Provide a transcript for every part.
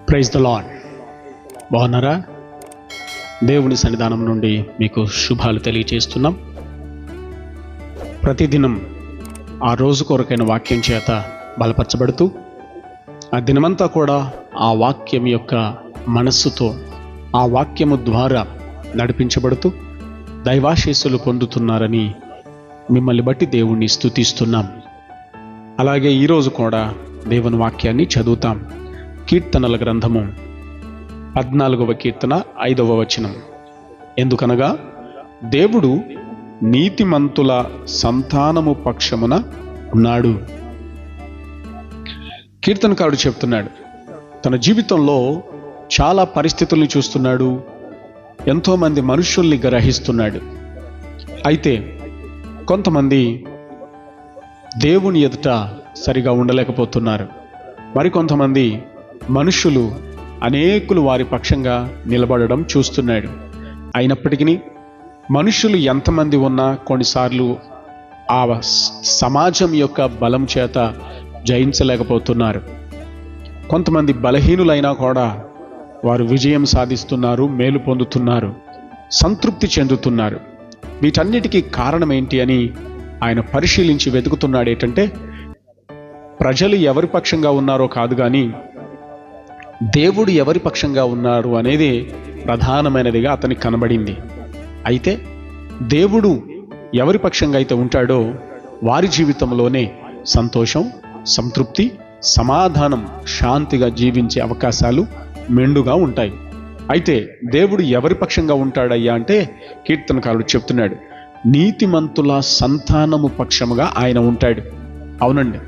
Praise the lord. బాగున్నారా? దేవుని సన్నిధానం నుండి మీకు శుభాలు తెలియజేస్తున్నాం. ప్రతిదినం ఆ రోజు కొరకైన వాక్యం చేత బలపరచబడుతూ ఆ దినమంతా కూడా ఆ వాక్యం యొక్క మనస్సుతో ఆ వాక్యము ద్వారా నడిపించబడుతూ దైవాశీస్సులు పొందుతున్నారని మిమ్మల్ని బట్టి దేవుణ్ణి స్తుతిస్తున్నాం. అలాగే ఈరోజు కూడా దేవుని వాక్యాన్ని చదువుతాం. కీర్తనల గ్రంథము 14వ కీర్తన 5వ వచనం. ఎందుకనగా దేవుడు నీతిమంతుల సంతానము పక్షమున ఉన్నాడు. కీర్తనకారుడు చెప్తున్నాడు, తన జీవితంలో చాలా పరిస్థితుల్ని చూస్తున్నాడు, ఎంతోమంది మనుషుల్ని గ్రహిస్తున్నాడు. అయితే కొంతమంది దేవుని ఎదుట సరిగా ఉండలేకపోతున్నారు. మరికొంతమంది మనుషులు అనేకులు వారి పక్షంగా నిలబడడం చూస్తున్నాడు. అయినప్పటికీ మనుషులు ఎంతమంది ఉన్నా కొన్నిసార్లు ఆ సమాజం యొక్క బలం చేత జయించలేకపోతున్నారు. కొంతమంది బలహీనులైనా కూడా వారు విజయం సాధిస్తున్నారు, మేలు పొందుతున్నారు, సంతృప్తి చెందుతున్నారు. వీటన్నిటికీ కారణం ఏంటి అని ఆయన పరిశీలించి వెతుకుతున్నాడు. ఏంటంటే ప్రజలు ఎవరి పక్షంగా ఉన్నారో కాదు, కానీ దేవుడు ఎవరి పక్షంగా ఉన్నారు అనేది ప్రధానమైనదిగా అతనికి కనబడింది. అయితే దేవుడు ఎవరి పక్షంగా అయితే ఉంటాడో వారి జీవితంలోనే సంతోషం, సంతృప్తి, సమాధానం, శాంతిగా జీవించే అవకాశాలు మెండుగా ఉంటాయి. అయితే దేవుడు ఎవరి పక్షంగా ఉంటాడయ్యా అంటే కీర్తనకారుడు చెప్తున్నాడు, నీతిమంతుల సంతానము పక్షముగా ఆయన ఉంటాడు. అవునండి,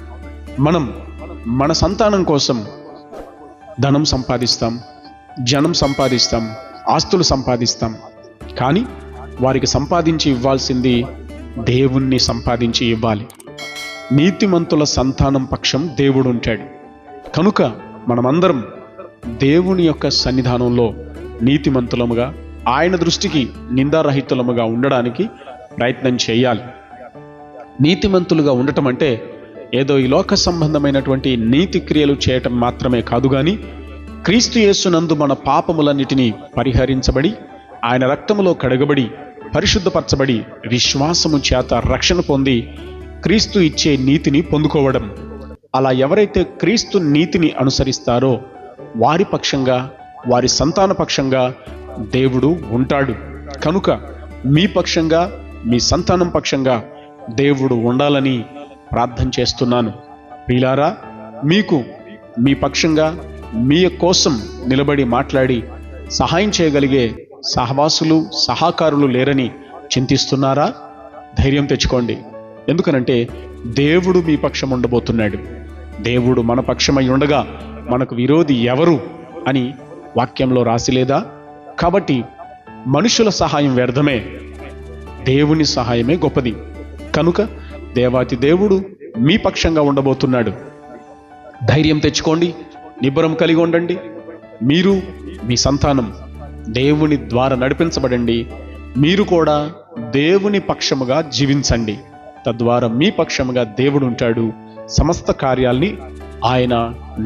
మనం మన సంతానం కోసం ధనం సంపాదిస్తాం, జనం సంపాదిస్తాం, ఆస్తులు సంపాదిస్తాం. కానీ వారికి సంపాదించి ఇవ్వాల్సింది దేవుణ్ణి సంపాదించి ఇవ్వాలి. నీతిమంతుల సంతానం పక్షం దేవుడు ఉంటాడు. కనుక మనమందరం దేవుని యొక్క సన్నిధానంలో నీతిమంతులముగా, ఆయన దృష్టికి నిందారహితులముగా ఉండడానికి ప్రయత్నం చేయాలి. నీతిమంతులుగా ఉండటం అంటే ఏదో ఈ లోక సంబంధమైనటువంటి నీతి క్రియలు చేయటం మాత్రమే కాదు, కానీ క్రీస్తు యేసునందు మన పాపములన్నిటినీ పరిహరించబడి ఆయన రక్తములో కడగబడి పరిశుద్ధపరచబడి విశ్వాసము చేత రక్షణ పొంది క్రీస్తు ఇచ్చే నీతిని పొందుకోవడం. అలా ఎవరైతే క్రీస్తు నీతిని అనుసరిస్తారో వారి పక్షంగా, వారి సంతాన పక్షంగా దేవుడు ఉంటాడు. కనుక మీ పక్షంగా, మీ సంతానం పక్షంగా దేవుడు ఉండాలని ప్రార్థన చేస్తున్నాను. ప్రియులారా, మీకు మీ పక్షంగా, మీ కోసం నిలబడి మాట్లాడి సహాయం చేయగలిగే సహవాసులు, సహకారులు లేరని చింతిస్తున్నారా? ధైర్యం తెచ్చుకోండి. ఎందుకనంటే దేవుడు మీ పక్షం ఉండబోతున్నాడు. దేవుడు మన పక్షమై ఉండగా మనకు విరోధి ఎవరు అని వాక్యంలో రాసిలేదా? కాబట్టి మనుషుల సహాయం వ్యర్థమే, దేవుని సహాయమే గొప్పది. కనుక దేవాతి దేవుడు మీ పక్షంగా ఉండబోతున్నాడు. ధైర్యం తెచ్చుకోండి, నిబ్బరం కలిగి ఉండండి. మీరు, మీ సంతానం దేవుని ద్వారా నడిపించబడండి. మీరు కూడా దేవుని పక్షముగా జీవించండి. తద్వారా మీ పక్షముగా దేవుడు ఉంటాడు. సమస్త కార్యాల్ని ఆయన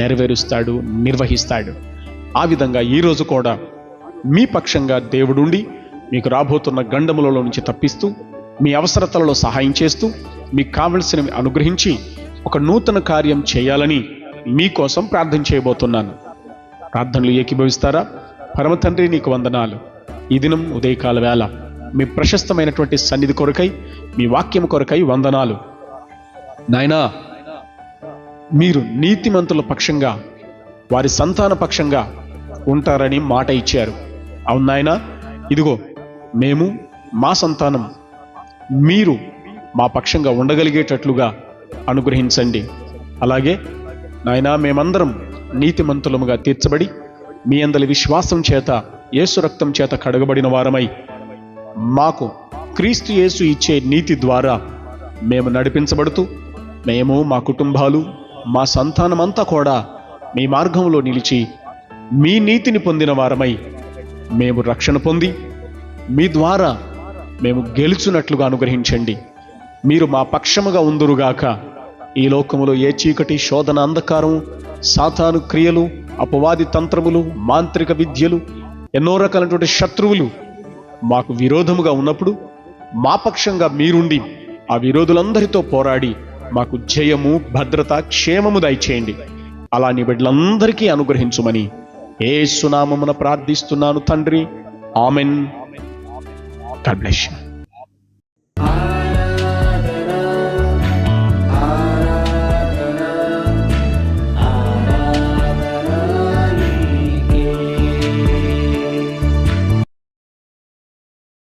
నెరవేరుస్తాడు, నిర్వహిస్తాడు. ఆ విధంగా ఈరోజు కూడా మీ పక్షంగా దేవుడుండి మీకు రాబోతున్న గండములలో నుంచి తప్పిస్తూ, మీ అవసరతలలో సహాయం చేస్తూ, మీకు కావలసినవి అనుగ్రహించి ఒక నూతన కార్యం చేయాలని మీకోసం ప్రార్థన చేయబోతున్నాను. ప్రార్థనలు ఏకీభవిస్తారా? పరమ తండ్రి, నీకు వందనాలు. ఈ దినం ఉదయకాల వేళ మీ ప్రశస్తమైనటువంటి సన్నిధి కొరకై, మీ వాక్యం కొరకై వందనాలు. నాయనా, మీరు నీతిమంతుల పక్షంగా, వారి సంతాన పక్షంగా ఉంటారని మాట ఇచ్చారు. అవును నాయనా, ఇదిగో మేము, మా సంతానం మీరు మా పక్షంగా ఉండగలిగేటట్లుగా అనుగ్రహించండి. అలాగే నాయనా, మేమందరం నీతిమంతులముగా తీర్చబడి మీ అందలి విశ్వాసం చేత, యేసు రక్తం చేత కడగబడిన వారమై మాకు క్రీస్తు యేసు ఇచ్చే నీతి ద్వారా మేము నడిపించబడుతూ, మేము, మా కుటుంబాలు, మా సంతానమంతా కూడా మీ మార్గంలో నిలిచి మీ నీతిని పొందిన వారమై మేము రక్షణ పొంది మీ ద్వారా మేము గెలుచున్నట్లుగా అనుగ్రహించండి. మీరు మా పక్షముగా ఉందురుగాక. ఈ లోకములో ఏ చీకటి, శోధన, అంధకారం, సాతాను క్రియలు అపవాది తంత్రములు, మాంత్రిక విద్యలు, ఎన్నో రకాలైనటువంటి శత్రువులు మాకు విరోధముగా ఉన్నప్పుడు మా పక్షంగా మీరుండి ఆ విరోధులందరితో పోరాడి మాకు జయము, భద్రత, క్షేమము దయచేయండి. అలా నీ బిడ్డలందరికీ అనుగ్రహించుమని యేసు నామమున ప్రార్థిస్తున్నాను తండ్రి. ఆమెన్. God bless you.